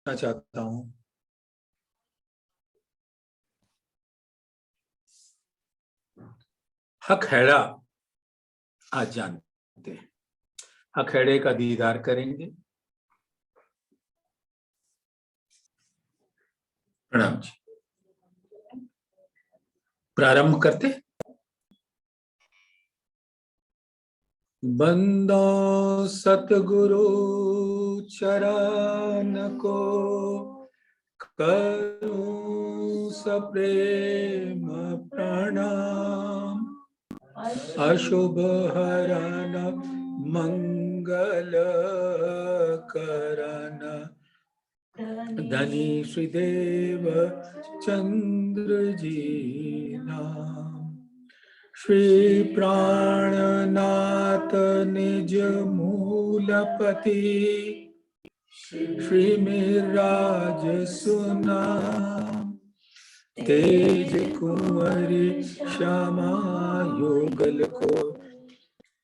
चाहता हूं। हकहेड़ा आज जानते हैं। हकहेड़े का दीदार करेंगे। प्रणाम जी। प्रारंभ करते। बंदो सतगुरु चरण को करूं सप्रेम प्रणाम। अशुभ हरन मंगल करन धनी श्रीदेव चंद्र जी नाम। श्री प्राणनाथ निज मूलपति श्री मिराज सुना। तेज कुंवरी श्यामा योगल को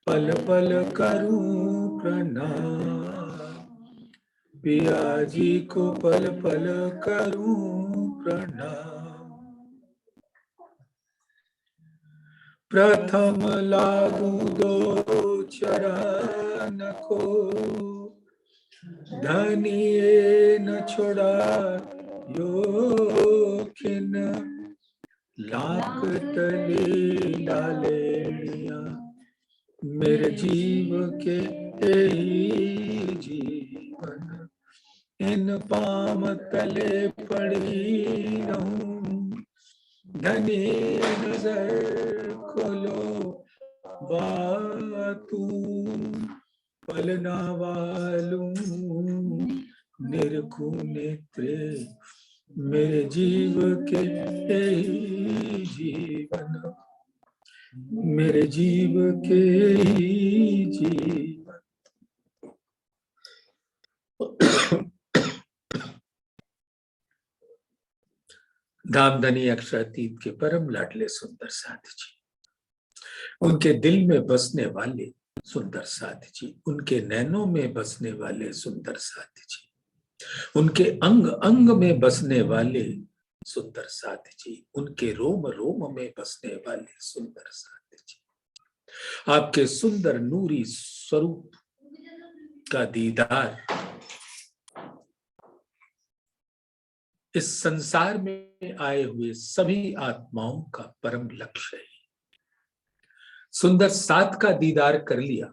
पल पल करूं प्रणाम। पिया जी को पल पल करूं प्रणाम। प्रथम लागू दो चरण को धनिये न छोड़ा योखिन। लाख तले लाले मिया मेरे जीव के जीवन। इन पाम तले पड़ी रहूं। धनी नजर खोलो बातू पलना वालू निरखू नेत्रे मेरे जीव के जीवन। मेरे जीव के जीवन। धामधनी अक्षरातीत के परम लाडले सुंदर साथ जी, उनके दिल में बसने वाले सुंदर साथ जी, उनके नैनों में बसने वाले सुंदर साथ जी, उनके अंग अंग में बसने वाले सुंदर साथ जी, उनके रोम रोम में बसने वाले सुंदर साथ जी। आपके सुंदर नूरी स्वरूप का दीदार इस संसार में आए हुए सभी आत्माओं का परम लक्ष्य है। सुंदर साथ का दीदार कर लिया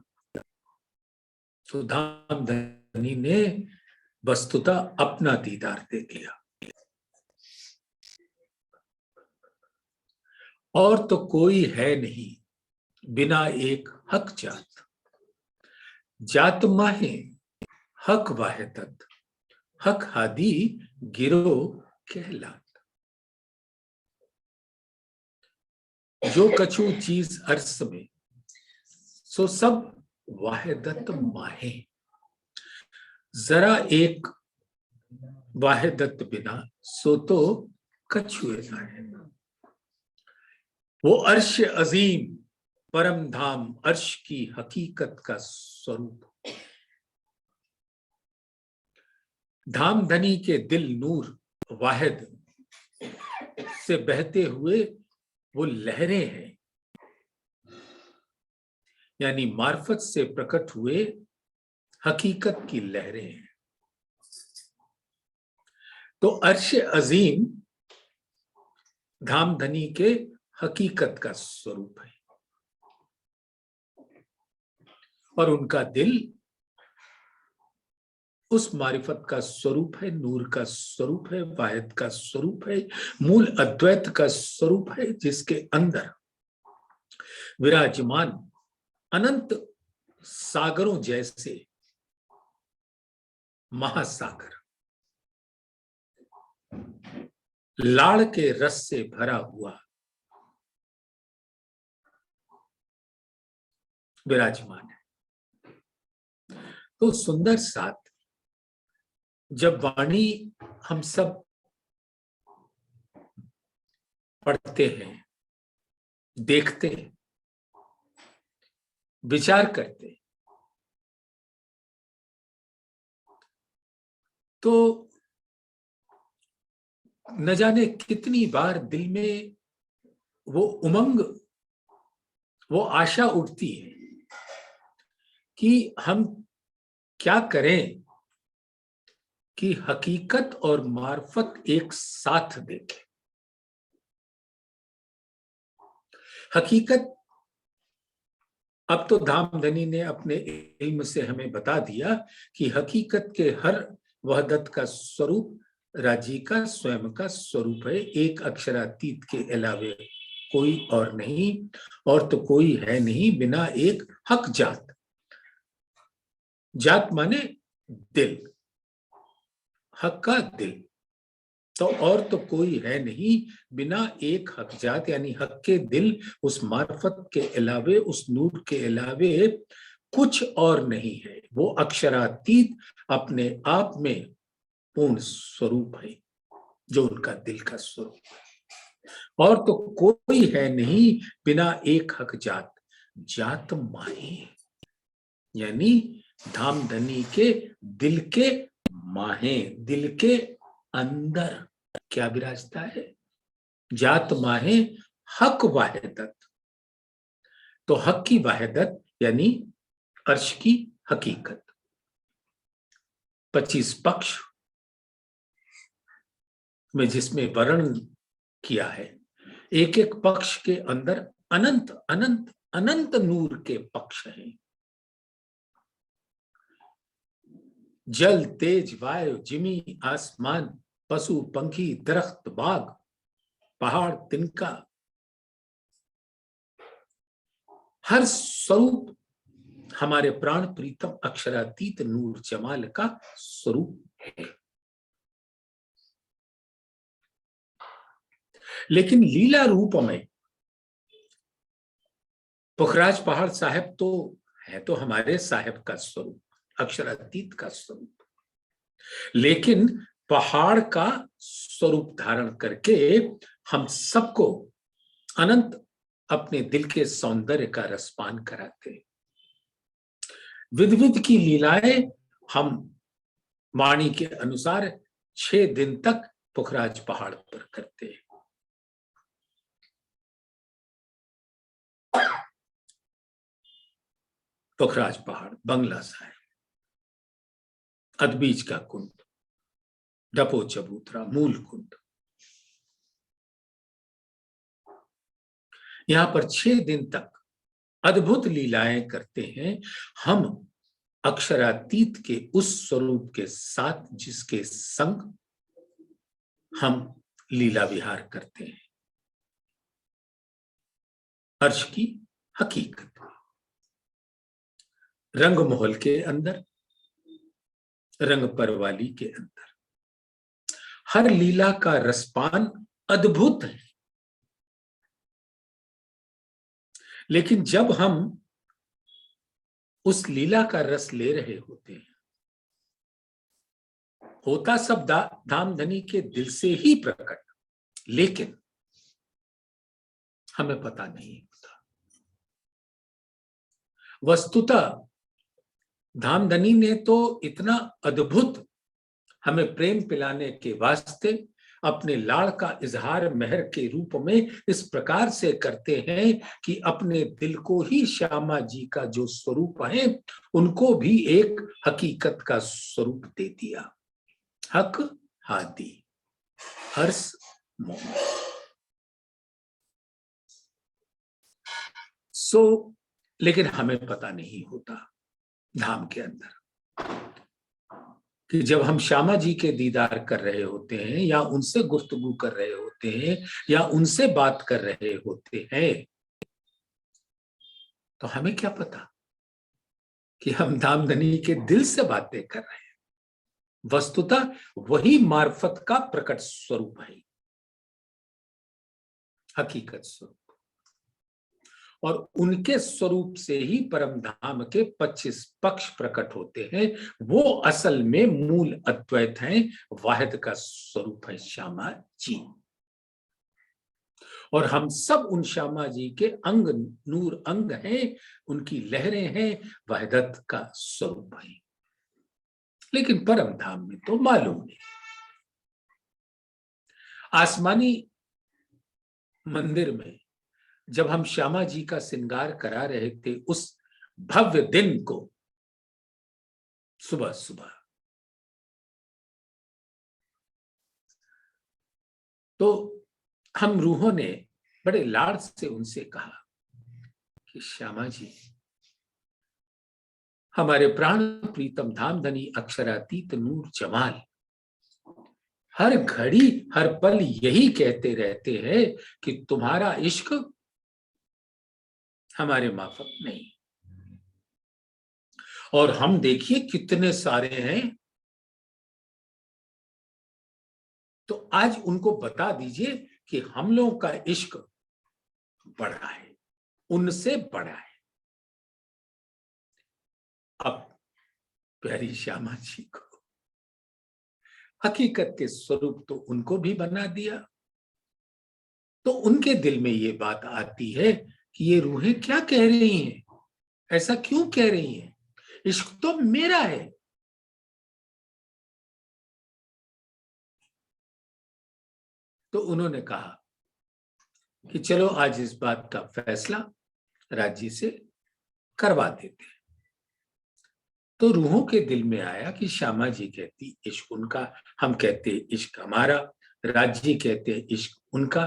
तो धामधनी ने वस्तुतः अपना दीदार दे दिया। और तो कोई है नहीं बिना एक हक जात। जात माहे हक वाहिदत हक हादी गिरो कहलात। जो कछु चीज अर्स में सो सब वाहिदत माहे। जरा एक वाहिदत बिना सो तो कछुए ना है। वो अर्श अजीम परम धाम अर्श की हकीकत का स्वरूप। धामधनी के दिल नूर वाहिद से बहते हुए वो लहरें हैं, यानी मार्फत से प्रकट हुए हकीकत की लहरें हैं। तो अर्श अजीम धामधनी के हकीकत का स्वरूप है और उनका दिल उस मारिफत का स्वरूप है, नूर का स्वरूप है, वाहिद का स्वरूप है, मूल अद्वैत का स्वरूप है, जिसके अंदर विराजमान अनंत सागरों जैसे महासागर लाड़ के रस से भरा हुआ विराजमान है। तो सुंदर साथ जब वाणी हम सब पढ़ते हैं, देखते हैं, विचार करते हैं, तो न जाने कितनी बार दिल में वो उमंग, वो आशा उठती है कि हम क्या करें कि हकीकत और मार्फत एक साथ देखें। हकीकत, अब तो धामधनी ने अपने इल्म से हमें बता दिया कि हकीकत के हर वहदत का स्वरूप राजी का स्वयं का स्वरूप है, एक अक्षरातीत के अलावे कोई और नहीं, और तो कोई है नहीं बिना एक हक जात। जात माने दिल, हक का दिल, तो और तो कोई है नहीं बिना एक हक जात, यानी हक के दिल, उस मार्फत के अलावे, उस नूर के अलावे कुछ और नहीं है। वो अक्षरातीत अपने आप में पूर्ण स्वरूप है, जो उनका दिल का स्वरूप है। और तो कोई है नहीं बिना एक हक जात। जात माहे, यानी धामधनी के दिल के माहे, दिल के अंदर क्या विराजता है? जात माहे हक वाहिदत। तो हक की वाहिदत यानी अर्श की हकीकत। 25 पक्ष में जिसमें वर्णन किया है, एक एक पक्ष के अंदर अनंत अनंत अनंत नूर के पक्ष हैं। जल, तेज, वायु, जिमी, आसमान, पशु, पंखी, दरख्त, बाग, पहाड़, तिनका, हर स्वरूप हमारे प्राण प्रीतम अक्षरातीत नूर जमाल का स्वरूप है। लेकिन लीला रूप में पुखराज पहाड़ साहब तो है, तो हमारे साहब का स्वरूप, अक्षरातीत का स्वरूप, लेकिन पहाड़ का स्वरूप धारण करके हम सबको अनंत अपने दिल के सौंदर्य का रसपान कराते। विध विध की लीलाएं हम वाणी के अनुसार 6 दिन तक पुखराज पहाड़ पर करते हैं। पुखराज पहाड़, बंगला साहिब, अदबीज का कुंड, डपो चबूतरा, मूल कुंड, यहां पर 6 दिन तक अद्भुत लीलाएं करते हैं हम, अक्षरातीत के उस स्वरूप के साथ जिसके संग हम लीला विहार करते हैं। अर्श की हकीकत, रंग महल के अंदर, रंग परवाली के अंदर, हर लीला का रसपान अद्भुत है। लेकिन जब हम उस लीला का रस ले रहे होते हैं, होता सब धामधनी के दिल से ही प्रकट, लेकिन हमें पता नहीं होता। वस्तुतः धामधनी ने तो इतना अद्भुत हमें प्रेम पिलाने के वास्ते अपने लाड़ का इजहार मेहर के रूप में इस प्रकार से करते हैं कि अपने दिल को ही श्यामा जी का जो स्वरूप है उनको भी एक हकीकत का स्वरूप दे दिया। हक हादी, हर्ष मोहन। लेकिन हमें पता नहीं होता धाम के अंदर कि जब हम श्यामा जी के दीदार कर रहे होते हैं या उनसे गुफ्तगू कर रहे होते हैं या उनसे बात कर रहे होते हैं, तो हमें क्या पता कि हम धामधनी के दिल से बातें कर रहे हैं। वस्तुतः वही मार्फत का प्रकट स्वरूप है, हकीकत स्वरूप, और उनके स्वरूप से ही परम धाम के 25 पक्ष प्रकट होते हैं। वो असल में मूल अद्वैत हैं, वाहिद का स्वरूप है श्यामा जी, और हम सब उन श्यामा जी के अंग नूर अंग हैं, उनकी लहरें हैं, वहदत का स्वरूप है। लेकिन परम धाम में तो मालूम नहीं। आसमानी मंदिर में जब हम श्यामा जी का श्रृंगार करा रहे थे, उस भव्य दिन को सुबह सुबह, तो हम रूहों ने बड़े लाड से उनसे कहा कि श्यामा जी, हमारे प्राण प्रीतम धामधनी अक्षरातीत नूर जमाल हर घड़ी हर पल यही कहते रहते हैं कि तुम्हारा इश्क हमारे माफक नहीं। और हम देखिए कितने सारे हैं, तो आज उनको बता दीजिए कि हम लोगों का इश्क बड़ा है, उनसे बड़ा है। अब प्यारी श्यामा जी को हकीकत के स्वरूप तो उनको भी बना दिया, तो उनके दिल में ये बात आती है कि ये रूहें क्या कह रही हैं, ऐसा क्यों कह रही हैं, इश्क तो मेरा है। तो उन्होंने कहा कि चलो आज इस बात का फैसला राज्य से करवा देते हैं। तो रूहों के दिल में आया कि श्यामा जी कहती इश्क उनका, हम कहते इश्क हमारा, राज्य कहते इश्क उनका,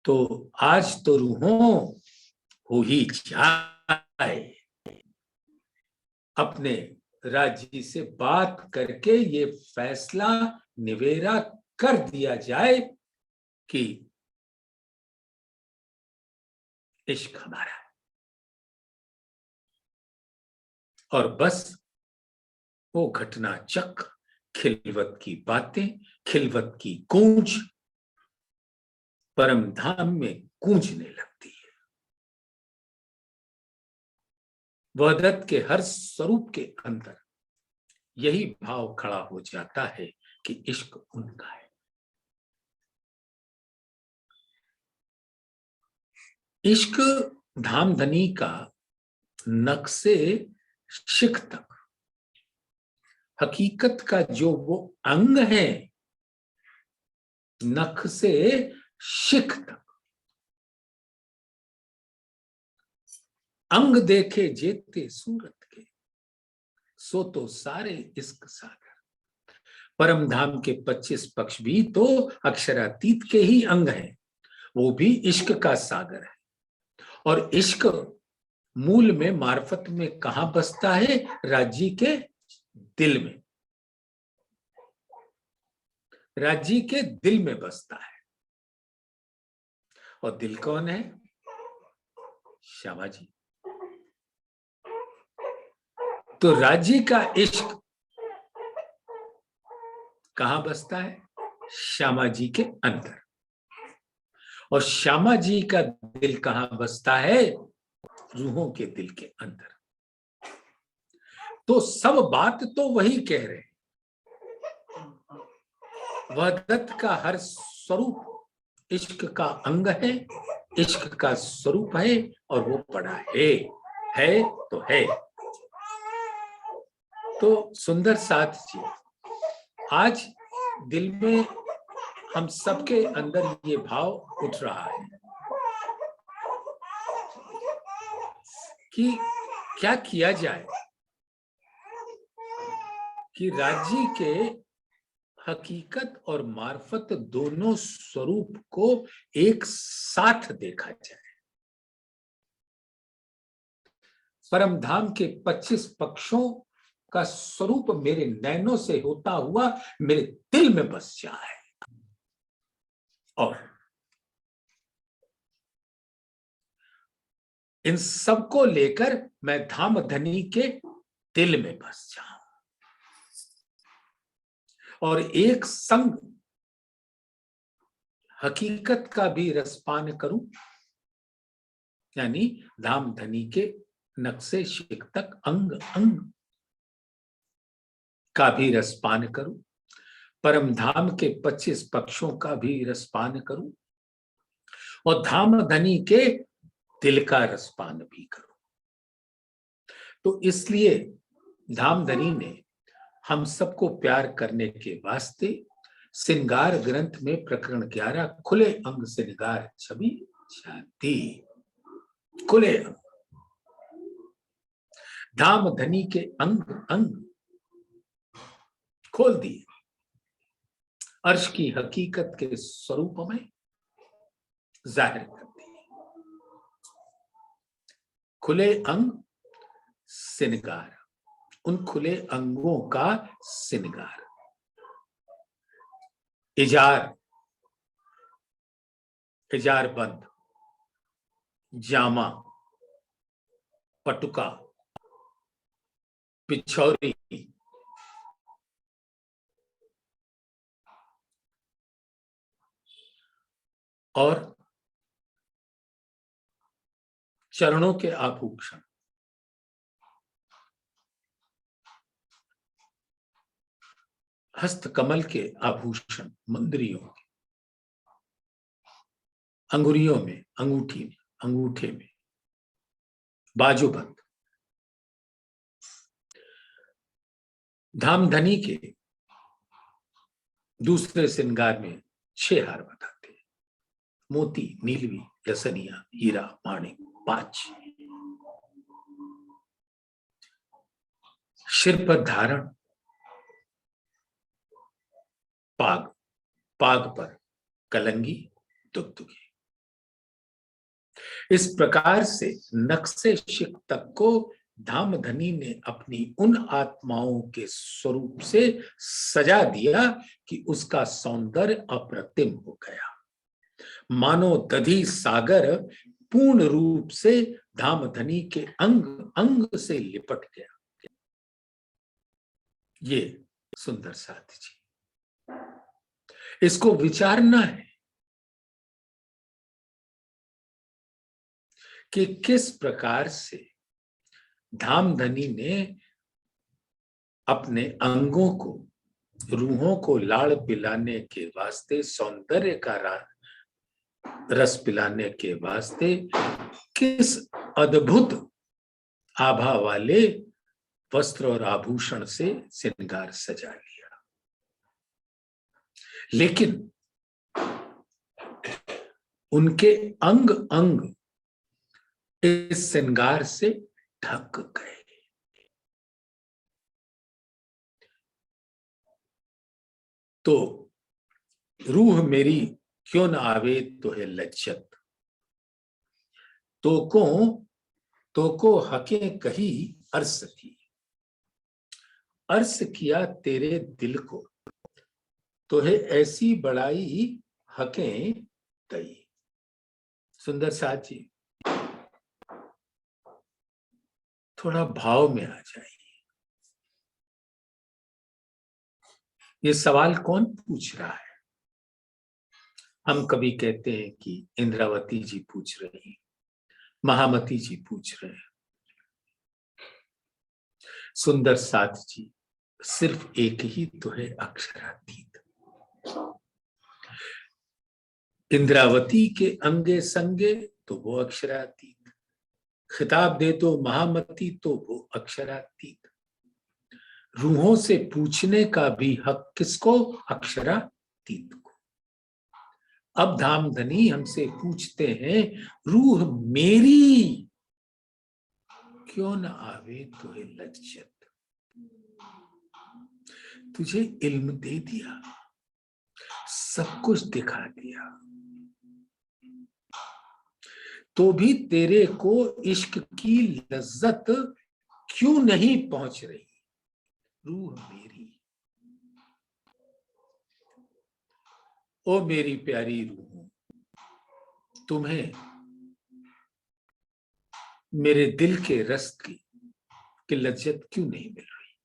तो आज तो रूहों हो ही जाए, अपने राज्य से बात करके ये फैसला निवेरा कर दिया जाए कि इश्क हमारा। और बस वो घटना चक्र, खिलवत की बातें, खिलवत की गूंज परम धाम में गूंजने लगती है। वहदत के हर स्वरूप के अंदर यही भाव खड़ा हो जाता है कि इश्क उनका है। इश्क धामधनी का नख से शिख तक हकीकत का जो वो अंग है, नख से शिख तक अंग देखे जेते सूरत के, सो तो सारे इश्क सागर। परम धाम के 25 पक्ष भी तो अक्षरातीत के ही अंग हैं, वो भी इश्क का सागर है। और इश्क मूल में मार्फत में कहां बसता है, राज्य के दिल में, राज्य के दिल में बसता है। और दिल कौन है, श्यामा जी। तो राज्य का इश्क कहां बसता है, श्यामा जी के अंदर। और श्यामा जी का दिल कहां बसता है, रूहों के दिल के अंदर। तो सब बात तो वही कह रहे हैं, वहदत का हर स्वरूप इश्क का अंग है, इश्क का स्वरूप है, और वो पड़ा है तो है। तो सुंदर साथ जी, आज दिल में हम सबके अंदर ये भाव उठ रहा है कि क्या किया जाए कि राज्य के हकीकत और मार्फत दोनों स्वरूप को एक साथ देखा जाए। परमधाम के 25 पक्षों का स्वरूप मेरे नैनों से होता हुआ मेरे दिल में बस जाए, और इन सबको लेकर मैं धामधनी के दिल में बस जाऊं और एक संग हकीकत का भी रसपान करूं, यानी धामधनी के नक्शे शिख तक अंग अंग का भी रसपान करूं, परम धाम के 25 पक्षों का भी रसपान करूं, और धामधनी के दिल का रसपान भी करूं। तो इसलिए धामधनी ने हम सबको प्यार करने के वास्ते श्रृंगार ग्रंथ में प्रकरण 11 खुले अंग श्रृंगार छवि जाती। खुले अंग, धाम धनी के अंग अंग खोल दिए, अर्श की हकीकत के स्वरूप में जाहिर कर दिए। खुले अंग श्रृंगार, उन खुले अंगों का श्रृंगार। इजार, इजार बंद, जामा, पटुका, पिछौरी, और चरणों के आभूषण, हस्त कमल के आभूषण, मंदिरियों के, अंगुरियों में, अंगूठी में, अंगूठे में, बाजूबंद। धामधनी के दूसरे श्रृंगार में 6 हार बताते हैं, मोती, नीलवी, लसनिया, हीरा, माणिक, 5। सिर पर धारण पाग, पाग पर कलंगी, दुगदुगी। इस प्रकार से नक्शे शिक तक को धामधनी ने अपनी उन आत्माओं के स्वरूप से सजा दिया कि उसका सौंदर्य अप्रतिम हो गया, मानो दधी सागर पूर्ण रूप से धामधनी के अंग अंग से लिपट गया। ये सुंदर साथ जी, इसको विचारना है कि किस प्रकार से धामधनी ने अपने अंगों को, रूहों को लाड़ पिलाने के वास्ते, सौंदर्य का रस पिलाने के वास्ते किस अद्भुत आभा वाले वस्त्र और आभूषण से श्रृंगार सजा लिया। लेकिन उनके अंग अंग इस श्रृंगार से ढक गए। तो रूह मेरी क्यों न आवे तो है लज्जत, तो को हके कही अर्स की, अर्स किया तेरे दिल को, तो है ऐसी बड़ाई हकें कही। सुंदर साथ जी, थोड़ा भाव में आ जाइए। ये सवाल कौन पूछ रहा है? हम कभी कहते हैं कि इंद्रावती जी पूछ रही, महामती जी पूछ रहे हैं। सुंदर साथ जी, सिर्फ एक ही तो है अक्षरातीत। इंद्रावती के अंगे संगे तो वो अक्षरातीत, खिताब दे तो महामती तो वो अक्षरातीत। रूहों से पूछने का भी हक किसको? अक्षरातीत को। अब धामधनी हमसे पूछते हैं, रूह मेरी क्यों न आवे तो है लज्जत। तुझे इल्म दे दिया, सब कुछ दिखा दिया, तो भी तेरे को इश्क की लज्जत क्यों नहीं पहुंच रही? रूह मेरी, ओ मेरी प्यारी रूह, तुम्हें मेरे दिल के रस की लज्जत क्यों नहीं मिल रही?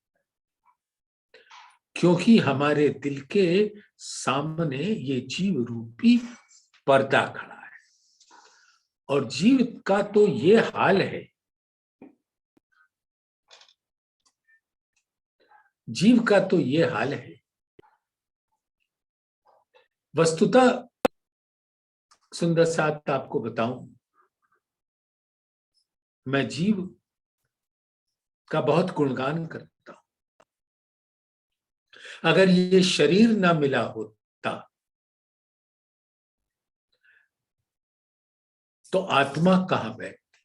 क्योंकि हमारे दिल के सामने ये जीव रूपी पर्दा खड़ा है, और जीव का तो ये हाल है, जीव का तो ये हाल है। वस्तुतः सुंदर साथ आपको बताऊं, मैं जीव का बहुत गुणगान करता हूं। अगर ये शरीर ना मिला होता तो आत्मा कहां बैठती?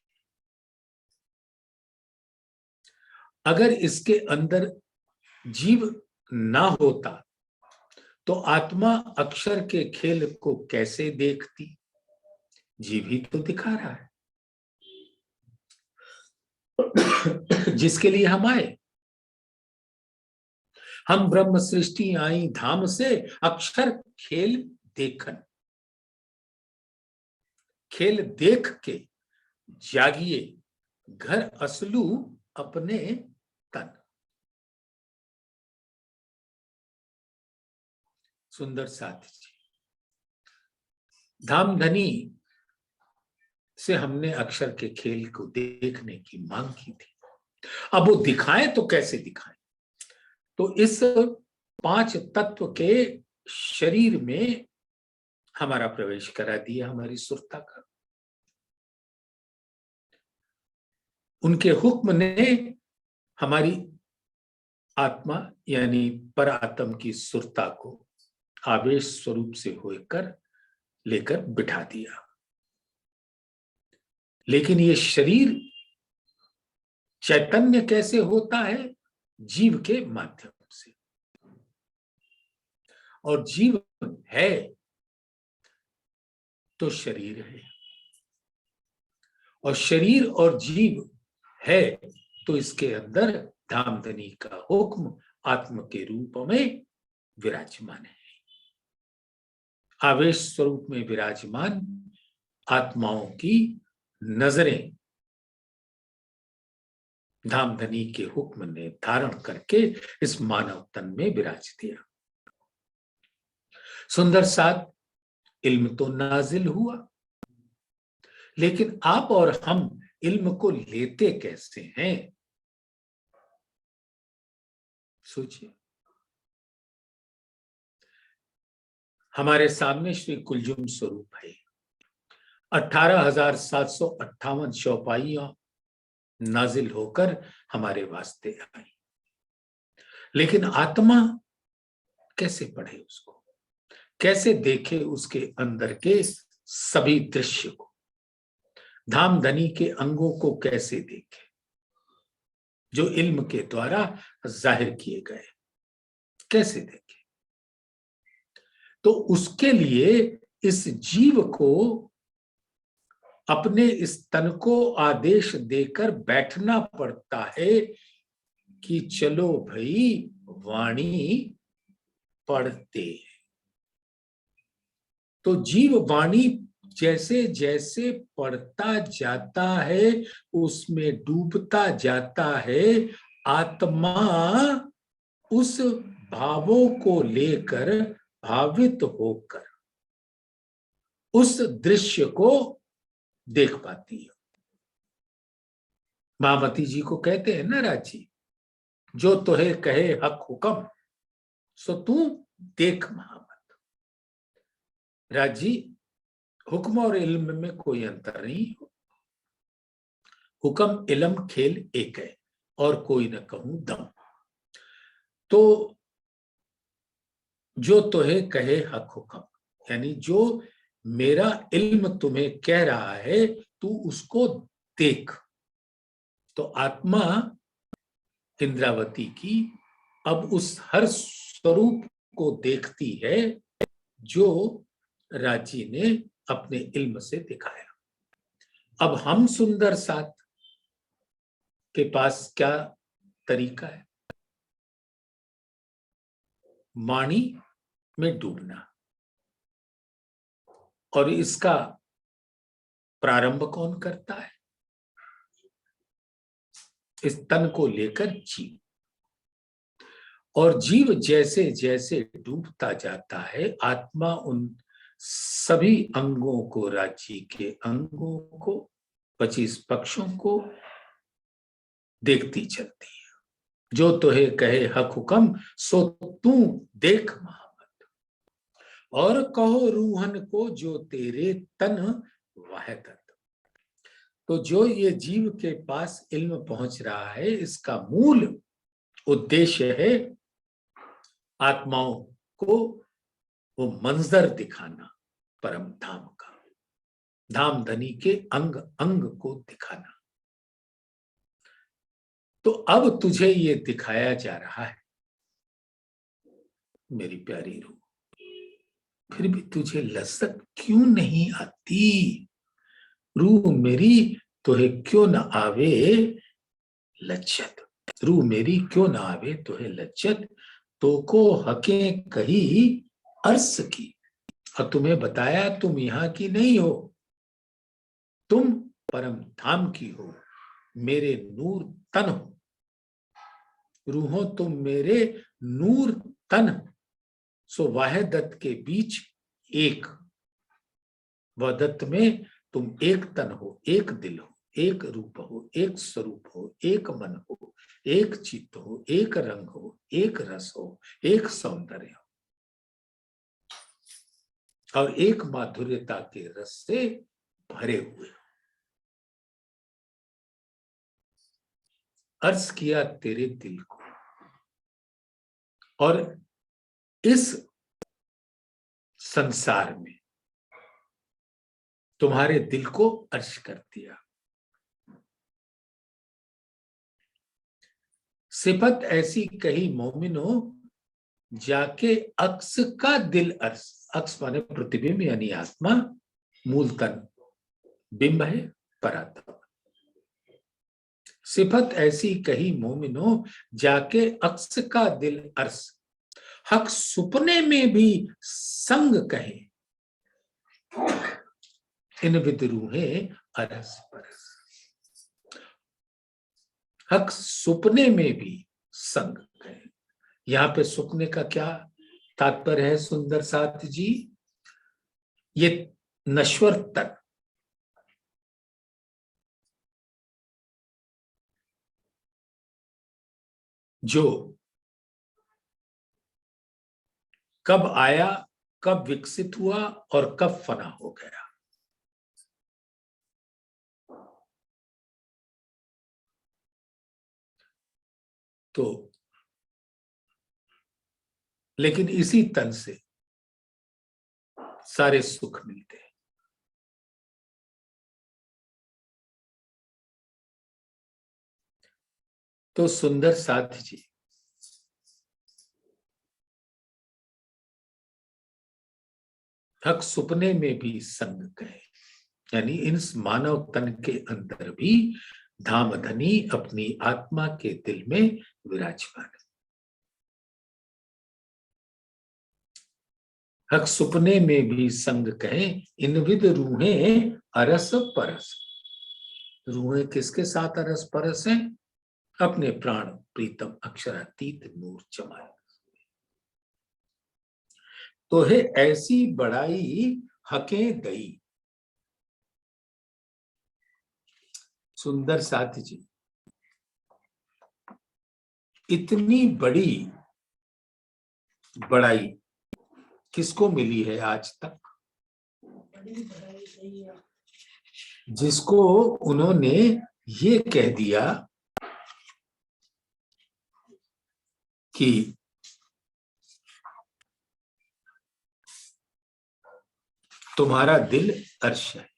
अगर इसके अंदर जीव ना होता तो आत्मा अक्षर के खेल को कैसे देखती? जीव ही तो दिखा रहा है जिसके लिए हम आए। हम ब्रह्म सृष्टि आई धाम से अक्षर खेल देखन, खेल देख के जागिए घर असलू अपने तन। सुंदर साथी जी, धामधनी से हमने अक्षर के खेल को देखने की मांग की थी। अब वो दिखाए तो कैसे दिखाए? तो इस 5 तत्व के शरीर में हमारा प्रवेश करा दिया, हमारी सुरता का। उनके हुक्म ने हमारी आत्मा यानी पर आत्म की सुरता को आवेश स्वरूप से होकर लेकर बिठा दिया। लेकिन ये शरीर चैतन्य कैसे होता है? जीव के माध्यम से। और जीव है तो शरीर है, और शरीर और जीव है तो इसके अंदर धामधनी का हुक्म आत्म के रूप में विराजमान है। आवेश स्वरूप में विराजमान आत्माओं की नजरें धामधनी के हुक्म ने धारण करके इस मानव तन में विराज दिया। सुंदर साथ इल्म तो नाजिल हुआ, लेकिन आप और हम इल्म को लेते कैसे हैं? सोचिए। हमारे सामने श्री कुलजुम स्वरूप है। 18,758 चौपाइयां नाजिल होकर हमारे वास्ते आई, लेकिन आत्मा कैसे पढ़े उसको, कैसे देखे उसके अंदर के सभी दृश्य को, धामधनी के अंगों को कैसे देखे जो इल्म के द्वारा जाहिर किए गए, कैसे देखे? तो उसके लिए इस जीव को अपने इस तन को आदेश देकर बैठना पड़ता है कि चलो भाई वाणी पढ़ते। तो जीव वाणी जैसे जैसे पढ़ता जाता है उसमें डूबता जाता है, आत्मा उस भावों को लेकर भावित होकर उस दृश्य को देख पाती है। महामती जी को कहते हैं ना राजी, जो तोहे कहे हक हुक्म सो तू देख महामत। राजी, हुक्म और इल्म में कोई अंतर नहीं। हुक्म इल्म खेल एक है और कोई न कहूं दम। तो जो तोहे कहे हक हुक्म यानी जो मेरा इल्म तुम्हें कह रहा है तू उसको देख। तो आत्मा इंद्रावती की अब उस हर स्वरूप को देखती है जो राजी ने अपने इल्म से दिखाया। अब हम सुंदर साथ के पास क्या तरीका है? वाणी में डूबना। और इसका प्रारंभ कौन करता है? इस तन को लेकर जीव। और जीव जैसे जैसे डूबता जाता है आत्मा उन सभी अंगों को, राज्य के अंगों को, 25 पक्षों को देखती चलती है। जो तोहे कहे हक हुक्म सो तू देख महामत, और कहो रूहन को जो तेरे तन वह तत्व। तो जो ये जीव के पास इल्म पहुंच रहा है इसका मूल उद्देश्य है आत्माओं को वो मंजर दिखाना परम धाम का, धाम धनी के अंग अंग को दिखाना। तो अब तुझे ये दिखाया जा रहा है मेरी प्यारी रूह, फिर भी तुझे लज्जत क्यों नहीं आती? रूह मेरी तुहे क्यों न आवे लज्जत, रूह मेरी क्यों न आवे तुहे लज्जत, तो को हके कही अर्स की। और तुम्हें बताया तुम यहाँ की नहीं हो, तुम परम धाम की हो, मेरे नूर तन हो। रूहो तुम मेरे नूर तन, सो वाहिदत के बीच एक, वदत में तुम एक तन हो, एक दिल हो, एक रूप हो, एक स्वरूप हो, एक मन हो, एक चित्त हो, एक रंग हो, एक रस हो, एक सौंदर्य हो, और एक माधुर्यता के रस से भरे हुए हो। अर्ज किया तेरे दिल को, और इस संसार में तुम्हारे दिल को अर्ज कर दिया। सिफत ऐसी कही मोमिनो, जाके अक्स का दिल अर्ज, अक्स माने प्रतिबिंब यानी आत्मा, मूल तन बिंब है परात्मा। सिफत ऐसी कही मोमिनो, जाके अक्स का दिल अर्ज, हक सुपने में भी संग कहे, इन विद रूहें अरस परस। हक सुपने में भी संग कहे। यहाँ पे सुपने का क्या तात्पर्य है सुंदर साथ जी? ये नश्वर तन, जो कब आया, कब विकसित हुआ और कब फना हो गया। तो लेकिन इसी तन से सारे सुख मिलते हैं। तो सुंदर साथ जी, हक सुपने में भी संग कहे, यानी इन मानव तन के अंदर भी धाम धनी अपनी आत्मा के दिल में विराजमान है। हक सुपने में भी संग कहे, इन विद रूहें अरस परस। रूहें किसके साथ अरस परस हैं? अपने प्राण प्रीतम अक्षरातीत नूर जमाए। तो है ऐसी बड़ाई हके दई। सुंदर साथ जी, इतनी बड़ी बड़ाई किसको मिली है आज तक? जिसको उन्होंने ये कह दिया कि तुम्हारा दिल अर्श है।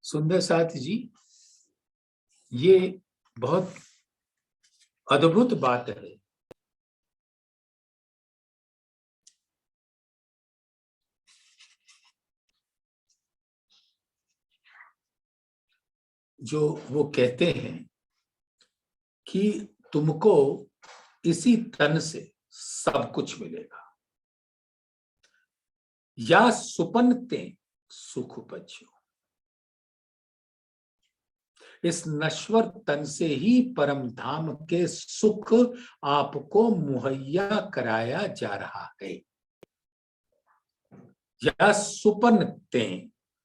सुंदर साथ जी, ये बहुत अद्भुत बात है। जो वो कहते हैं कि तुमको इसी तन से सब कुछ मिलेगा, या सुपनते सुख उपज्यो। इस नश्वर तन से ही परम धाम के सुख आपको मुहैया कराया जा रहा है। या सुपनते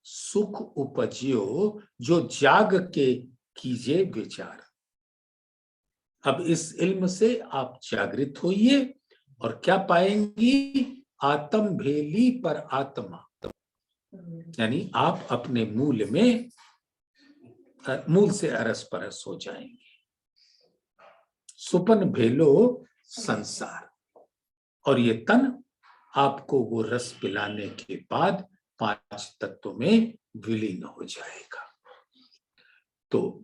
सुख उपज्यो, जो जाग के कीजिए विचार। अब इस इल्म से आप जागृत होइए और क्या पाएंगी? आत्म भेली पर आत्मा, यानी आप अपने मूल में, मूल से अरस परस हो जाएंगे। सुपन भेलो संसार, और ये तन आपको वो रस पिलाने के बाद 5 तत्वों में विलीन हो जाएगा। तो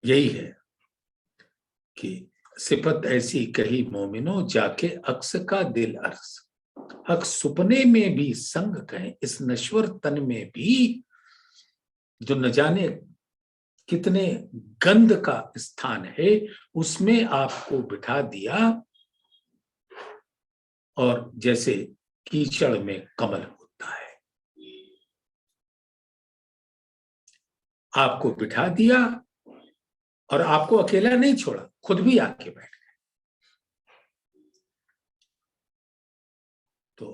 यही है कि सिफत ऐसी कही मोमिनो जाके अक्स का दिल अर्ज, हक सुपने में भी संग कहें, इस नश्वर तन में भी जो न जाने कितने गंध का स्थान है, उसमें आपको बिठा दिया और जैसे कीचड़ में कमल होता है, आपको बिठा दिया और आपको अकेला नहीं छोड़ा, खुद भी आके बैठ गए। तो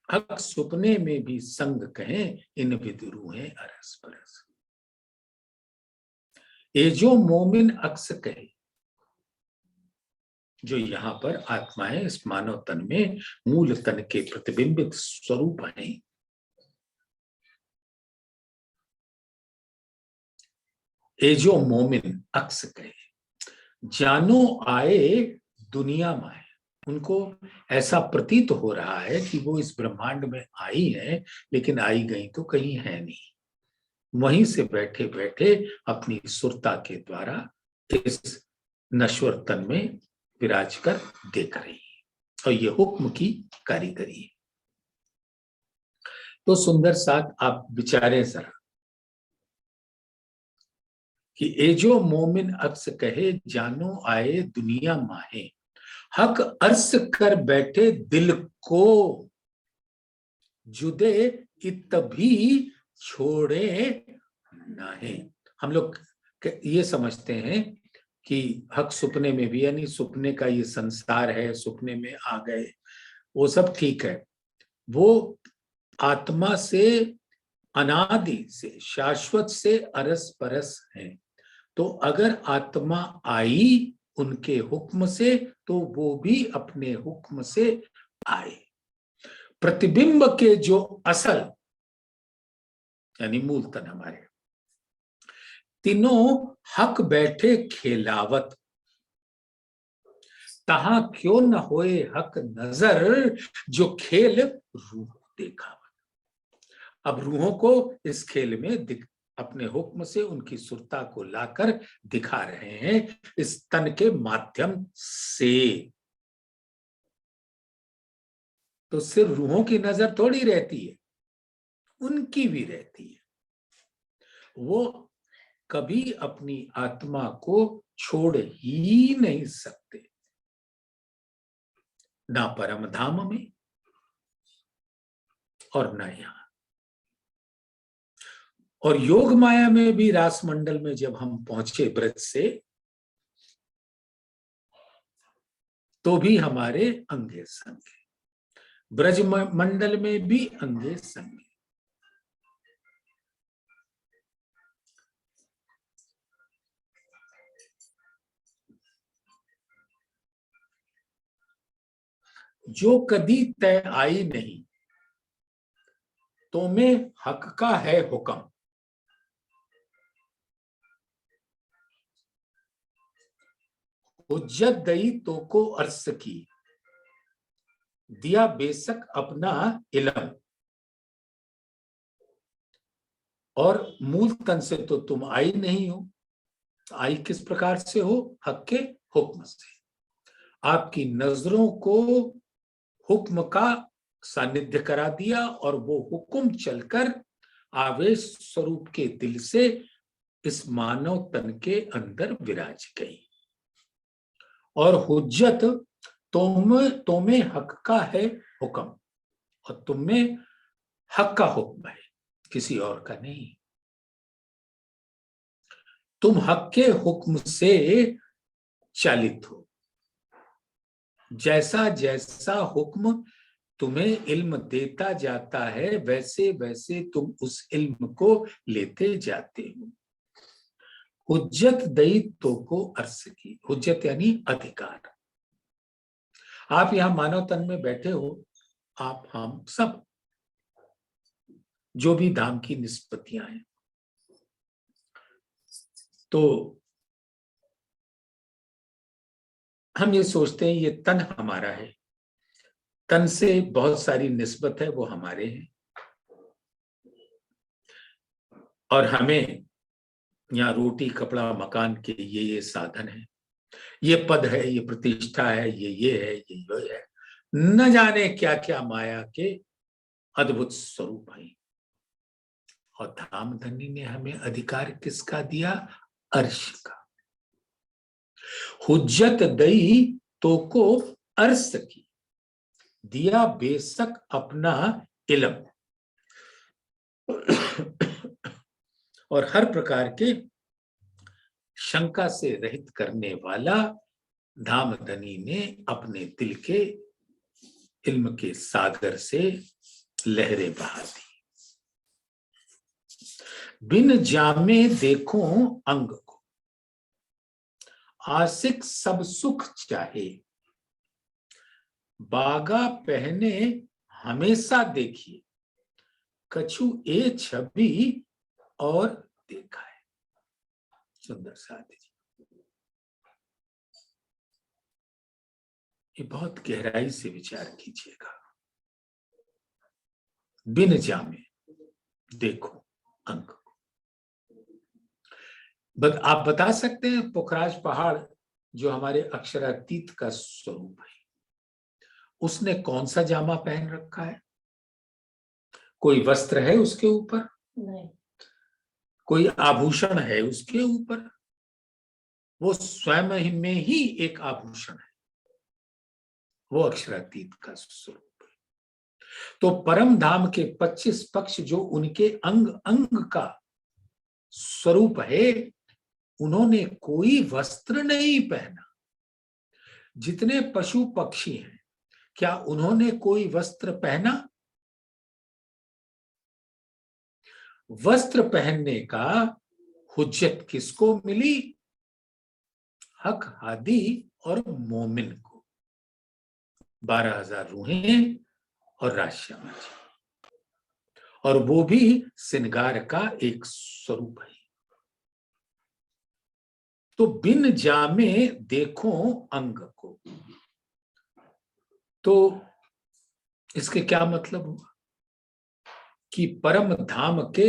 हक सुपने में भी संग कहें, इन विदुरूहें अरस परस। ये जो मोमिन अक्स कहे, जो यहाँ पर आत्माएं इस मानव तन में मूल तन के प्रतिबिंबित स्वरूप हैं, ये जो मोमिन अक्स कहे, जानो आए दुनिया माए, उनको ऐसा प्रतीत हो रहा है कि वो इस ब्रह्मांड में आई है, लेकिन आई गई तो कहीं है नहीं, वहीं से बैठे बैठे अपनी सुरता के द्वारा इस नश्वर तन में विराज कर देख रही है, और ये हुक्म की कारीगरी है। तो सुंदर साथ आप विचारे जरा कि ए जो मोमिन अक्स कहे, जानो आए दुनिया माहे, हक अर्स कर बैठे दिल को, जुदे इत भी छोड़े नहीं। हम लोग ये समझते हैं कि हक सुपने में भी, यानी सुपने का ये संसार है, सुपने में आ गए, वो सब ठीक है। वो आत्मा से अनादि से, शाश्वत से अरस परस है। तो अगर आत्मा आई उनके हुक्म से, तो वो भी अपने हुक्म से आए। प्रतिबिंब के जो असल यानी मूल तन हमारे, तीनों हक बैठे खेलावत, तहां क्यों न होए हक नजर, जो खेल रूह देखा। अब रूहों को इस खेल में अपने हुक्म से उनकी सुरता को लाकर दिखा रहे हैं इस तन के माध्यम से। तो सिर्फ रूहों की नजर थोड़ी रहती है, उनकी भी रहती है। वो कभी अपनी आत्मा को छोड़ ही नहीं सकते, ना परम धाम में और न यहां। और योग माया में भी रास मंडल में जब हम पहुंचे ब्रज से, तो भी हमारे अंगे संगे, ब्रज मंडल में भी अंगे संगे। जो कदी तय आई नहीं, तो में हक का है हुक्म, हुज्जत दई तो को अर्स की, दिया बेशक अपना इलम। और मूल तन से तो तुम आई नहीं हो, आई किस प्रकार से हो? हक के हुक्म से। आपकी नजरों को हुक्म का सानिध्य करा दिया और वो हुक्म चलकर आवेश स्वरूप के दिल से इस मानव तन के अंदर विराज गई। और हुज्जत तुम्हें हक का है हुक्म, और तुम्हें हक का हुक्म है, किसी और का नहीं। तुम हक के हुक्म से चालित हो, जैसा जैसा हुक्म तुम्हें इल्म देता जाता है, वैसे वैसे तुम उस इल्म को लेते जाते हो। हुज्जत दयित्व को अर्ज की, हुज्जत यानी अधिकार। आप यहां मानव तन में बैठे हो, आप हम सब जो भी धाम की निस्पत्तियां हैं, तो हम ये सोचते हैं ये तन हमारा है, तन से बहुत सारी निस्बत है, वो हमारे हैं, और हमें यहाँ रोटी कपड़ा मकान के ये साधन है, ये पद है, ये प्रतिष्ठा है, ये है, ये है, न जाने क्या क्या माया के अद्भुत स्वरूप है। और धामधनी ने हमें अधिकार किसका दिया? अर्श का। हुज्जत दई तो को अर्श की, दिया बेशक अपना इल्म, और हर प्रकार के शंका से रहित करने वाला धामधनी ने अपने दिल के इल्म के सागर से लहरें बहा दी। बिन जामे देखो अंग को, आशिक सब सुख चाहे, बागा पहने हमेशा देखिए, कछु ए छवि और देखा है। सुंदर साथ जी, ये बहुत गहराई से विचार कीजिएगा। बिन जामे देखो अंग को, आप बता सकते हैं पुखराज पहाड़ जो हमारे अक्षरातीत का स्वरूप है, उसने कौन सा जामा पहन रखा है? कोई वस्त्र है उसके ऊपर? नहीं। कोई आभूषण है उसके ऊपर? वो स्वयं में ही एक आभूषण है, वो अक्षरातीत का स्वरूप है। तो परम धाम के 25 पक्ष जो उनके अंग अंग का स्वरूप है, उन्होंने कोई वस्त्र नहीं पहना। जितने पशु पक्षी हैं, क्या उन्होंने कोई वस्त्र पहना? वस्त्र पहनने का हुज्जत किसको मिली? हक हादी और मोमिन को, 12,000 रूहें और राजश्यामा जी, और वो भी श्रृंगार का एक स्वरूप है। तो बिन जामे देखो अंग को, तो इसके क्या मतलब हुआ कि परम धाम के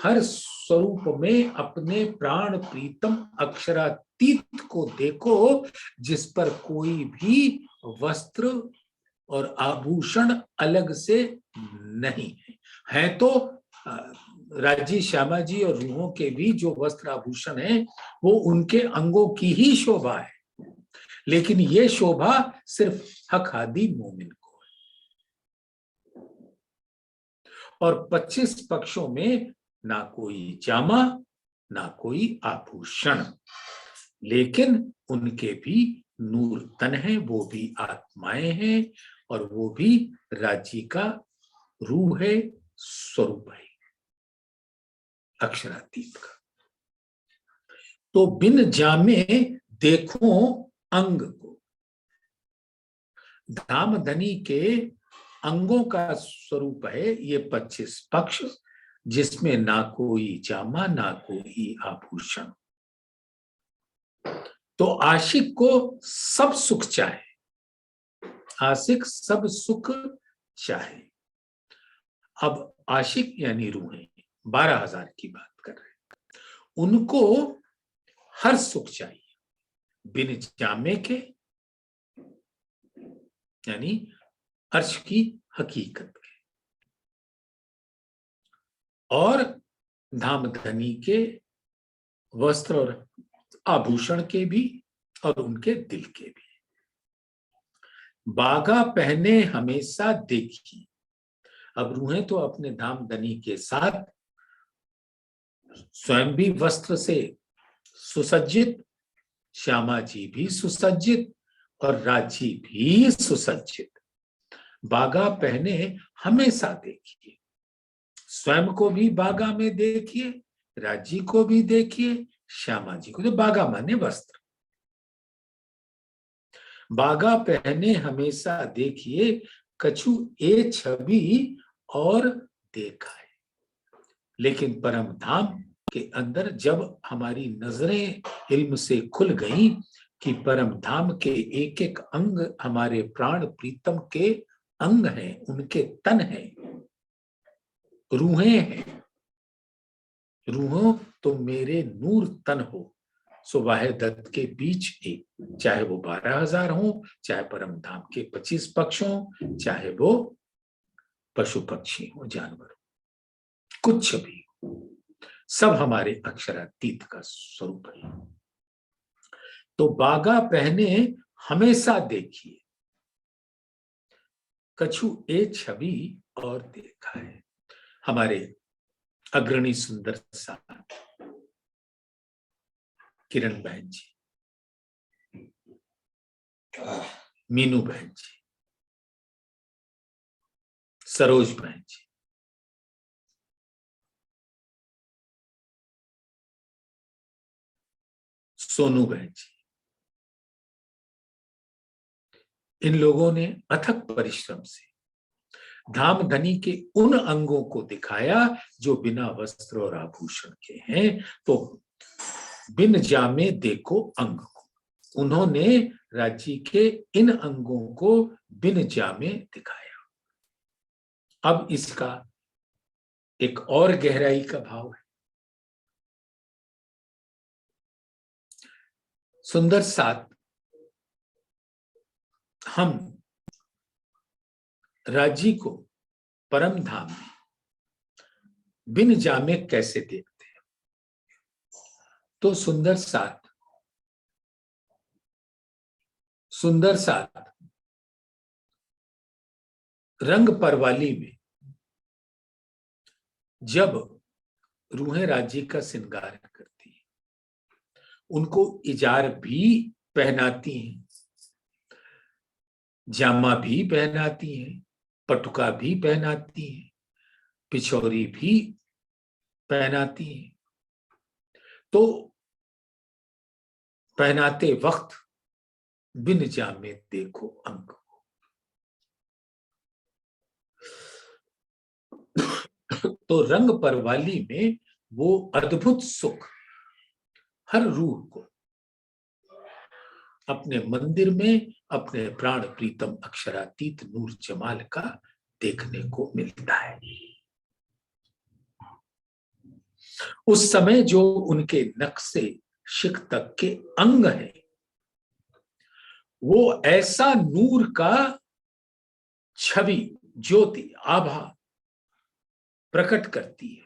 हर स्वरूप में अपने प्राण प्रीतम अक्षरातीत को देखो, जिस पर कोई भी वस्त्र और आभूषण अलग से नहीं है तो राजी श्यामा जी और रूहों के भी जो वस्त्र आभूषण है वो उनके अंगों की ही शोभा है, लेकिन ये शोभा सिर्फ हक हादी मोमिन को है। और 25 पक्षों में ना कोई जामा ना कोई आभूषण, लेकिन उनके भी नूर तन है, वो भी आत्माएं हैं, और वो भी राज्य का रूह है, स्वरूप है अक्षरातीत का। तो बिन जामे देखो अंग को, धामधनी के अंगों का स्वरूप है ये 25 पक्ष, जिसमें ना कोई जामा ना कोई आभूषण। तो आशिक को सब सुख चाहे, आशिक सब सुख चाहे। अब आशिक यानी रूहें 12,000 की बात कर रहे हैं, उनको हर सुख चाहिए बिन जामे के, यानी अर्श की हकीकत के, और धामधनी के वस्त्र और आभूषण के भी, और उनके दिल के भी। बागा पहने हमेशा देखी, अब रूहें तो अपने धामधनी के साथ स्वयं भी वस्त्र से सुसज्जित, श्यामा जी भी सुसज्जित, और राजी भी सुसज्जित। बागा पहने हमेशा देखिए, स्वयं को भी बागा में देखिए, राजी को भी देखिए, श्यामा जी को। तो बागा माने वस्त्र। बागा पहने हमेशा देखिए, कछु ए छवि और देखा है। लेकिन परम धाम के अंदर जब हमारी नजरें इल्म से खुल गई, कि परम धाम के एक एक अंग हमारे प्राण प्रीतम के अंग हैं, उनके तन हैं, रूहें हैं। रूहों तुम मेरे नूर तन हो, सुबाह दत्त के बीच एक, चाहे वो 12,000 हो, चाहे परम धाम के 25 पक्ष हो, चाहे वो पशु पक्षी हो, जानवर हो, कुछ भी, सब हमारे अक्षरातीत का स्वरूप है। तो बागा पहने हमेशा देखिए, कछु ए छवि और देखा है। हमारे अग्रणी सुंदर सा किरण बहन जी, मीनू बहन जी, सरोज बहन जी, सोनू बहन जी, इन लोगों ने अथक परिश्रम से धाम धनी के उन अंगों को दिखाया जो बिना वस्त्र और आभूषण के हैं। तो बिन जामे देखो अंग को, उन्होंने राज्य के इन अंगों को बिन जामे दिखाया। अब इसका एक और गहराई का भाव है। सुंदर साथ हम राज्य को परम धाम में बिन जामे कैसे देखते हैं? तो सुंदर साथ रंग परवाली में जब रूहें राज्य का श्रृंगार करती हैं, उनको इजार भी पहनाती हैं, जामा भी पहनाती हैं, पटुका भी पहनाती हैं, पिछौरी भी पहनाती हैं। तो पहनाते वक्त बिन जामे देखो अंग को। तो रंग परवाली में वो अद्भुत सुख हर रूह को अपने मंदिर में अपने प्राण प्रीतम अक्षरातीत नूर जमाल का देखने को मिलता है। उस समय जो उनके नख से शिख तक के अंग है, वो ऐसा नूर का छवि, ज्योति, आभा प्रकट करती है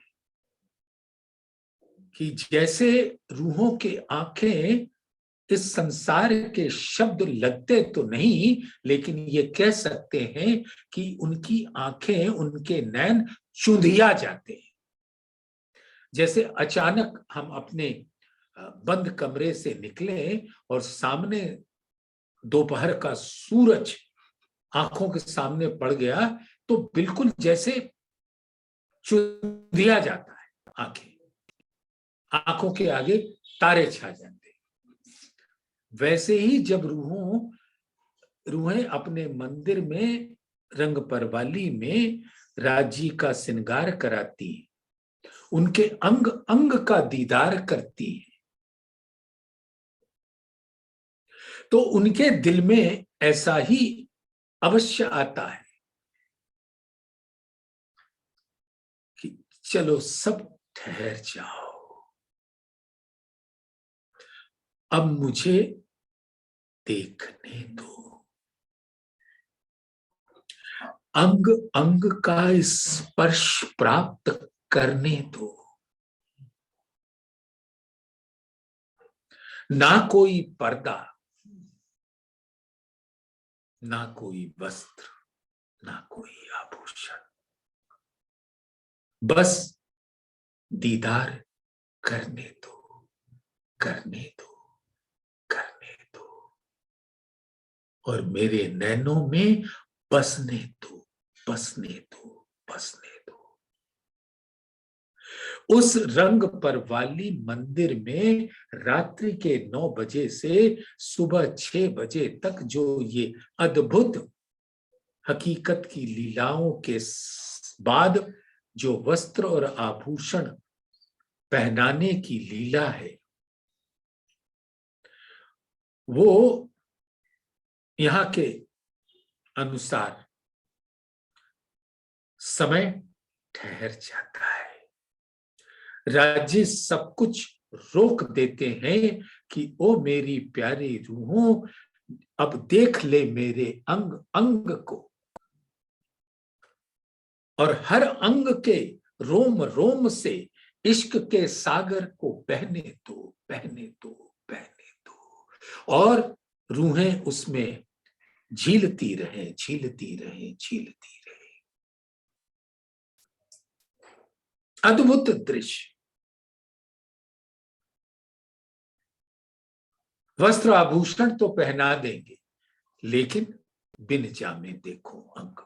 कि जैसे रूहों के आंखें इस संसार के शब्द लगते तो नहीं, लेकिन ये कह सकते हैं कि उनकी आंखें, उनके नैन चुंधिया जाते हैं। जैसे अचानक हम अपने बंद कमरे से निकले और सामने दोपहर का सूरज आंखों के सामने पड़ गया, तो बिल्कुल जैसे चुंधिया जाता है, आंखों के आगे तारे छा जाते। वैसे ही जब रूहें अपने मंदिर में रंग परवाली में राज्य का श्रृंगार कराती, उनके अंग अंग का दीदार करती है, तो उनके दिल में ऐसा ही अवश्य आता है कि चलो सब ठहर जाओ, अब मुझे देखने दो, अंग अंग का स्पर्श प्राप्त करने दो। ना कोई पर्दा, ना कोई वस्त्र, ना कोई आभूषण, बस दीदार करने दो, करने दो, करने दो, और मेरे नैनों में बसने दो, बसने दो, बसने दो। उस रंग परवाली मंदिर में रात्रि के 9 बजे से सुबह 6 बजे तक जो ये अद्भुत हकीकत की लीलाओं के बाद जो वस्त्र और आभूषण पहनाने की लीला है, वो यहाँ के अनुसार समय ठहर जाता है। राज्य सब कुछ रोक देते हैं कि ओ मेरी प्यारी रूहों, अब देख ले मेरे अंग अंग को, और हर अंग के रोम रोम से इश्क के सागर को बहने दो, बहने दो, बहने दो, और रूहें उसमें झीलती रहे, झीलती रहे, झीलती रहे। अद्भुत दृश्य। वस्त्र आभूषण तो पहना देंगे, लेकिन बिन जामे देखो अंग को।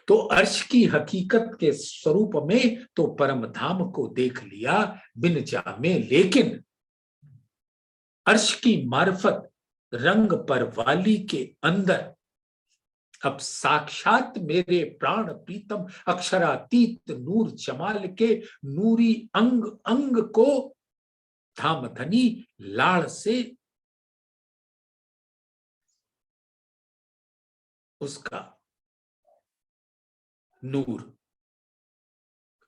तो अर्श की हकीकत के स्वरूप में तो परम धाम को देख लिया बिन जामे, लेकिन अर्श की मार्फत रंग पर वाली के अंदर अब साक्षात मेरे प्राण प्रीतम अक्षरातीत नूर जमाल के नूरी अंग अंग को धामधनी लाड़ से उसका नूर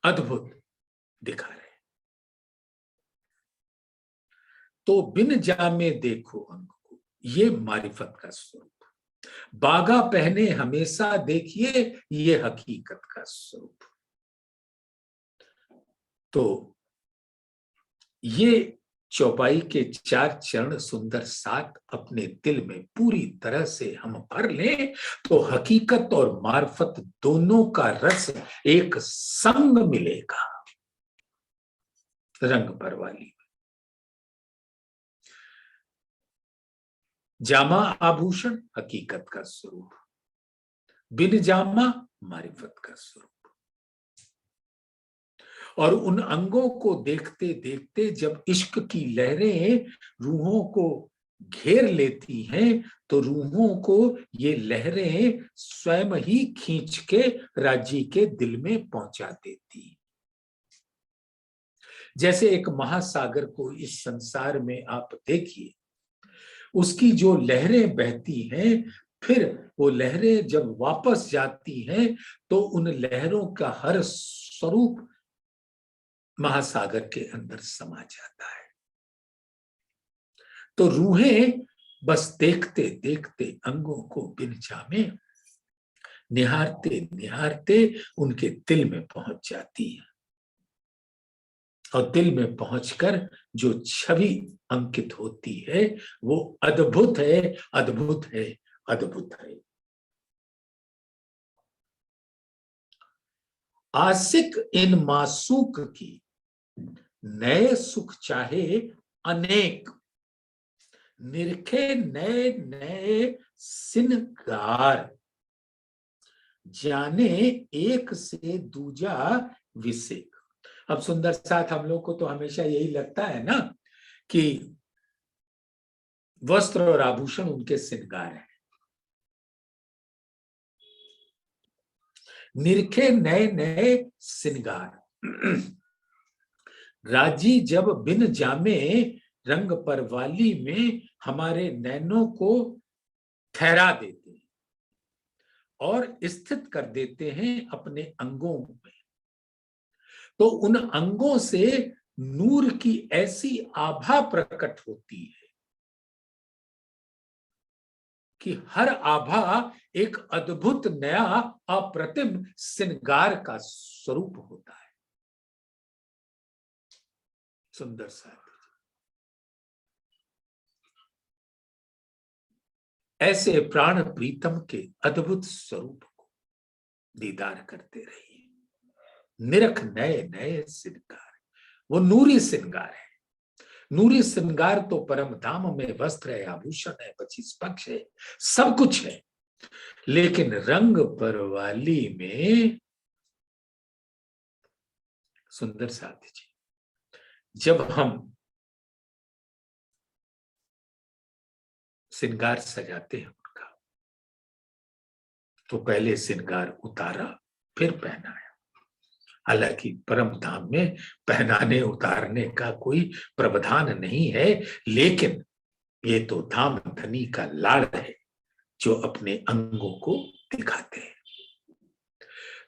अद्भुत दिखा रहे। तो बिन जामे देखो अंग को, ये मारिफत का स्वरूप। बागा पहने हमेशा देखिए, ये हकीकत का स्वरूप। तो ये चौपाई के 4 चरण सुंदर साथ अपने दिल में पूरी तरह से हम भर लें, तो हकीकत और मार्फत दोनों का रस एक संग मिलेगा रंग परवाली। जामा आभूषण हकीकत का स्वरूप, बिन जामा मारिफत का स्वरूप। और उन अंगों को देखते देखते जब इश्क की लहरें रूहों को घेर लेती हैं, तो रूहों को ये लहरें स्वयं ही खींच के राजी के दिल में पहुंचा देती। जैसे एक महासागर को इस संसार में आप देखिए, उसकी जो लहरें बहती हैं, फिर वो लहरें जब वापस जाती हैं, तो उन लहरों का हर स्वरूप महासागर के अंदर समा जाता है। तो रूहें बस देखते देखते अंगों को बिन जामे निहारते निहारते उनके दिल में पहुंच जाती है, और दिल में पहुंचकर जो छवि अंकित होती है वो अद्भुत है, अद्भुत है, अद्भुत है। आशिक इन मासूक की नए सुख चाहे अनेक, निरखे नए नए सिनगार, जाने एक से दूजा विषेक। अब सुंदर साथ हम लोग को तो हमेशा यही लगता है ना कि वस्त्र और आभूषण उनके श्रृंगार है। निरखे नए नए श्रृंगार। राजी जब बिन जामे रंग पर वाली में हमारे नैनों को ठहरा देते हैं और स्थित कर देते हैं अपने अंगों में, तो उन अंगों से नूर की ऐसी आभा प्रकट होती है कि हर आभा एक अद्भुत नया अप्रतिम श्रृंगार का स्वरूप होता है। सुंदर सा ऐसे प्राण प्रीतम के अद्भुत स्वरूप को दीदार करते रहिए। निरख नए नए श्रृंगार, वो नूरी श्रृंगार है। नूरी श्रृंगार तो परम धाम में वस्त्र है, आभूषण है, पच्चीस पक्ष है, सब कुछ है। लेकिन रंग परवाली में सुंदर साथी जी, जब हम श्रृंगार सजाते हैं उनका, तो पहले श्रृंगार उतारा फिर पहनाया। हालांकि परम धाम में पहनाने उतारने का कोई प्रावधान नहीं है, लेकिन ये तो धाम धनी का लाड़ है जो अपने अंगों को दिखाते हैं।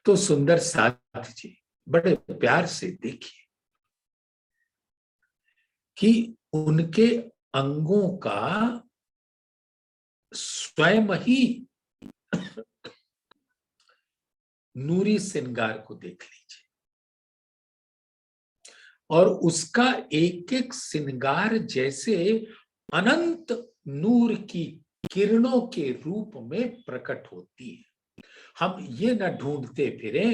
तो सुंदर साथ जी बड़े प्यार से देखिए कि उनके अंगों का स्वयं ही नूरी श्रृंगार को देख लीजिए, और उसका एक एक श्रृंगार जैसे अनंत नूर की किरणों के रूप में प्रकट होती है। हम ये न ढूंढते फिरे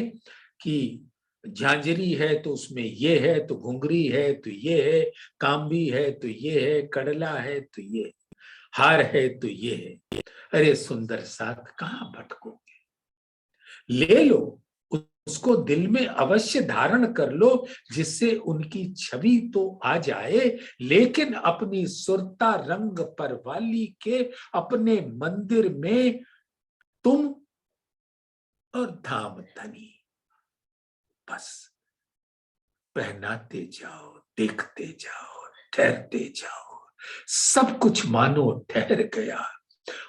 कि झांझरी है तो उसमें ये है, तो घुंघरी है तो ये है, कांबी है तो ये है, कड़ला है तो ये, हार है तो ये है। अरे सुंदर साथ कहाँ भटकोगे, ले लो, उसको दिल में अवश्य धारण कर लो, जिससे उनकी छवि तो आ जाए, लेकिन अपनी सुरता रंग पर वाली के अपने मंदिर में तुम और धाम धनी बस पहनाते जाओ, देखते जाओ, ठहरते जाओ। सब कुछ मानो ठहर गया,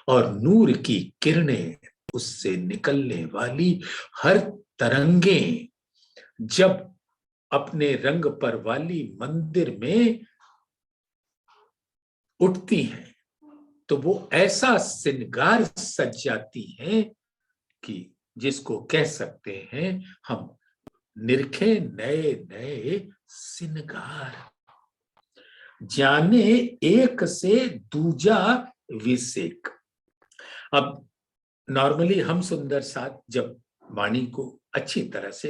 और नूर की किरणें, उससे निकलने वाली हर तरंगे जब अपने रंग पर वाली मंदिर में उठती हैं तो वो ऐसा श्रृंगार सज जाती हैं कि जिसको कह सकते हैं हम निरखे नए नए श्रृंगार, जाने एक से दूजा विसेक। अब नॉर्मली हम सुंदर साथ जब वाणी को अच्छी तरह से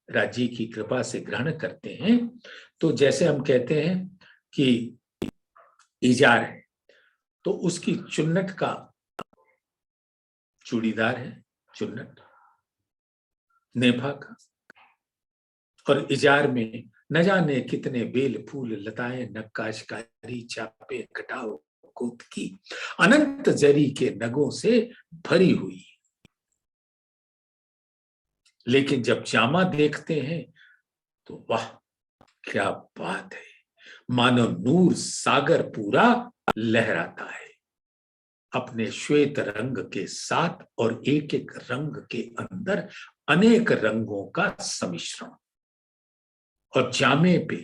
राज्य की कृपा से ग्रहण करते हैं, तो जैसे हम कहते हैं कि इजार है तो उसकी चुन्नट का चूड़ीदार है, चुन्नट नेभा का, और इजार में न जाने कितने बेल फूल लताएं नक्काशकारी चापे कटाओ कोत की अनंत जरी के नगों से भरी हुई। लेकिन जब जामा देखते हैं तो वाह क्या बात है, मानो नूर सागर पूरा लहराता है अपने श्वेत रंग के साथ, और एक एक रंग के अंदर अनेक रंगों का सम्मिश्रण। और जामे पे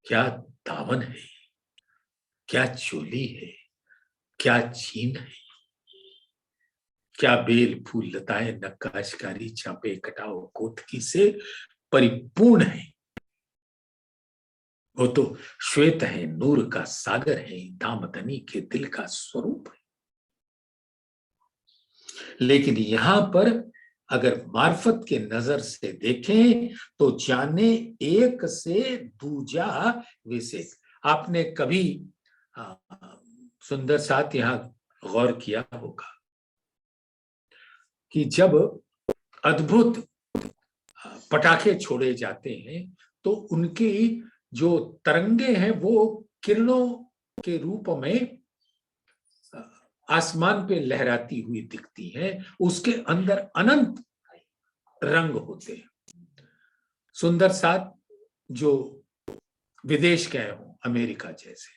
क्या दामन है, क्या चोली है, क्या चीन है, क्या बेल फूल लताएं नक्काशकारी चापे कटाओ कोतकी से परिपूर्ण है। वो तो श्वेत है, नूर का सागर है, दामदनी के दिल का स्वरूप है। लेकिन यहां पर अगर मार्फत के नजर से देखें तो जाने एक से दूजा विशेष। आपने कभी सुंदर साथ यहां गौर किया होगा कि जब अद्भुत पटाखे छोड़े जाते हैं तो उनकी जो तरंगे हैं वो किरणों के रूप में आसमान पे लहराती हुई दिखती हैं, उसके अंदर अनंत रंग होते हैं। सुंदर साथ जो विदेश गए हों, अमेरिका जैसे,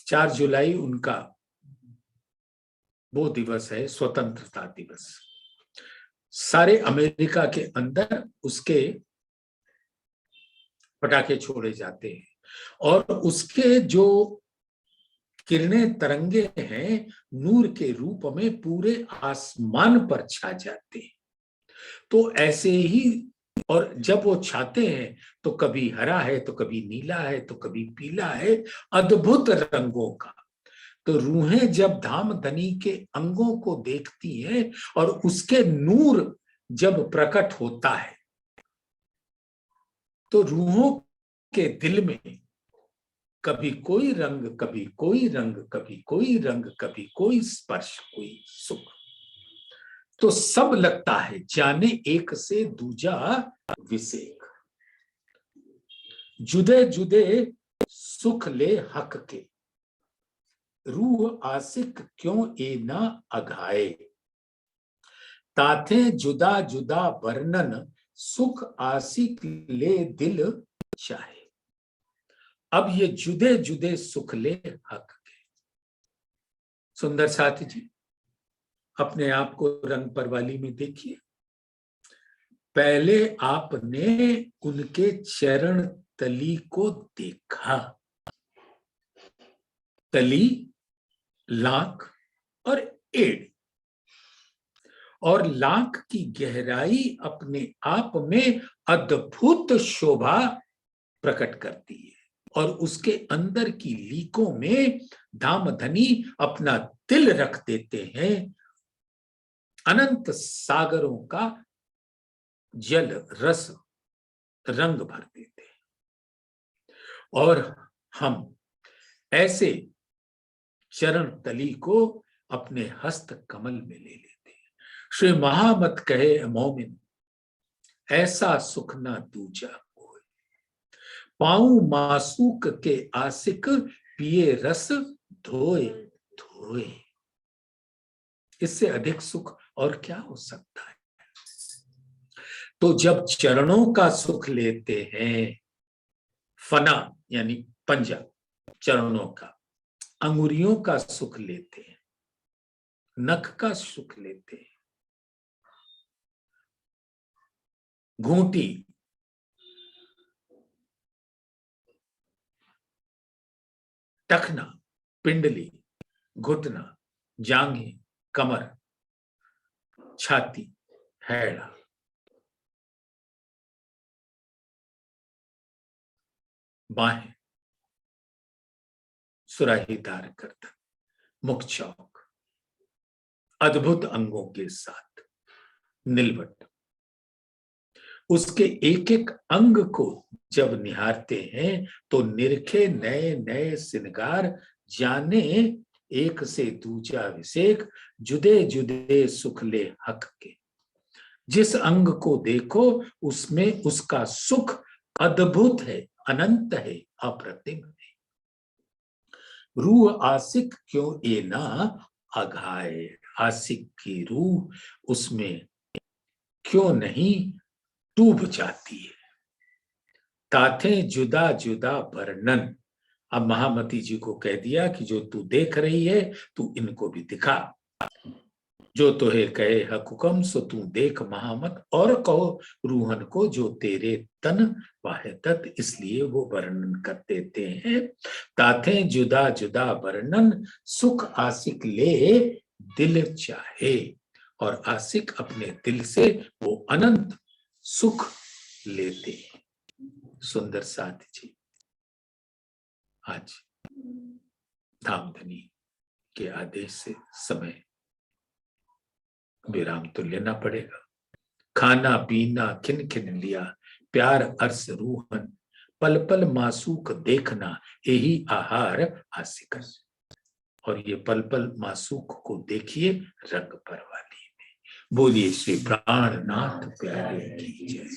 4 जुलाई उनका वो दिवस है, स्वतंत्रता दिवस। सारे अमेरिका के अंदर उसके पटाखे छोड़े जाते हैं, और उसके जो किरणें तरंगे हैं नूर के रूप में पूरे आसमान पर छा जाते हैं। तो ऐसे ही, और जब वो छाते हैं तो कभी हरा है, तो कभी नीला है, तो कभी पीला है, अद्भुत रंगों का। तो रूहें जब धाम धनी के अंगों को देखती हैं और उसके नूर जब प्रकट होता है तो रूहों के दिल में कभी कोई रंग, कभी कोई रंग, कभी कोई रंग, कभी कोई स्पर्श, कोई सुख। तो सब लगता है जाने एक से दूजा विसेक। जुदे जुदे सुख ले हक के, रूह आसिक क्यों ए ना अघाए, ताथे जुदा जुदा वर्णन सुख आसिक ले दिल चाहे। अब ये जुदे जुदे सुख ले हक सुंदर साथी जी, अपने आप को रंग परवाली में देखिए। पहले आपने उनके चरण तली को देखा, तली, लाख और एड़ी, और लाख की गहराई अपने आप में अद्भुत शोभा प्रकट करती है, और उसके अंदर की लीकों में धामधनी अपना दिल रख देते हैं, अनंत सागरों का जल रस रंग भर देते हैं। और हम ऐसे चरण तली को अपने हस्त कमल में ले लेते हैं। श्री महामत कहे मोमिन, ऐसा सुख ना दूजा कोई, पाऊं मासूक के आसिक, पिए रस धोए धोए। इससे अधिक सुख और क्या हो सकता है। तो जब चरणों का सुख लेते हैं, फना यानी पंजा चरणों का, अंगुरियों का सुख लेते हैं, नख का सुख लेते हैं, घूंटी, टखना, पिंडली, घुटना, जांघें, कमर, छाती, हैड़ा, बाहें, सुराहीदार गर्दन, मुख चौक, अद्भुत अंगों के साथ नीलवट, उसके एक एक अंग को जब निहारते हैं तो निरखे नए नए श्रृंगार, जाने एक से दूजा विषेक, जुदे जुदे सुख ले हक के। जिस अंग को देखो उसमें उसका सुख अद्भुत है, अनंत है, अप्रतिम है। रूह आशिक क्यों ये ना अघाए, आशिक की रूह उसमें क्यों नहीं डूब जाती है। ताथे जुदा जुदा वर्णन, अब महामती जी को कह दिया कि जो तू देख रही है तू इनको भी दिखा, जो तोहे कहे हक हुक्म सो तू देख महामत, और कहो रूहन को जो तेरे तन वाहिदत, इसलिए वो वर्णन कर देते हैं। ताथे जुदा जुदा वर्णन, सुख आशिक ले दिल चाहे, और आशिक अपने दिल से वो अनंत सुख लेते हैं। सुंदर साथी जी, आज धामधनी के आदेश से समय विराम तो लेना पड़ेगा। खाना पीना खिन खिन लिया, प्यार अर्स रूहन, पल पल मासूक देखना, यही आहार आशिक। और ये पल पल मासूक को देखिए रंग परवाली में। बोलिए श्री प्राणनाथ प्यारे की जय,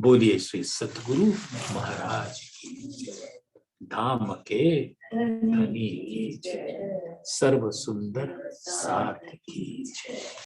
बोलिए श्री सतगुरु महाराज की जय, धाम के धनी की जय, सर्व सुंदर साथ की जय।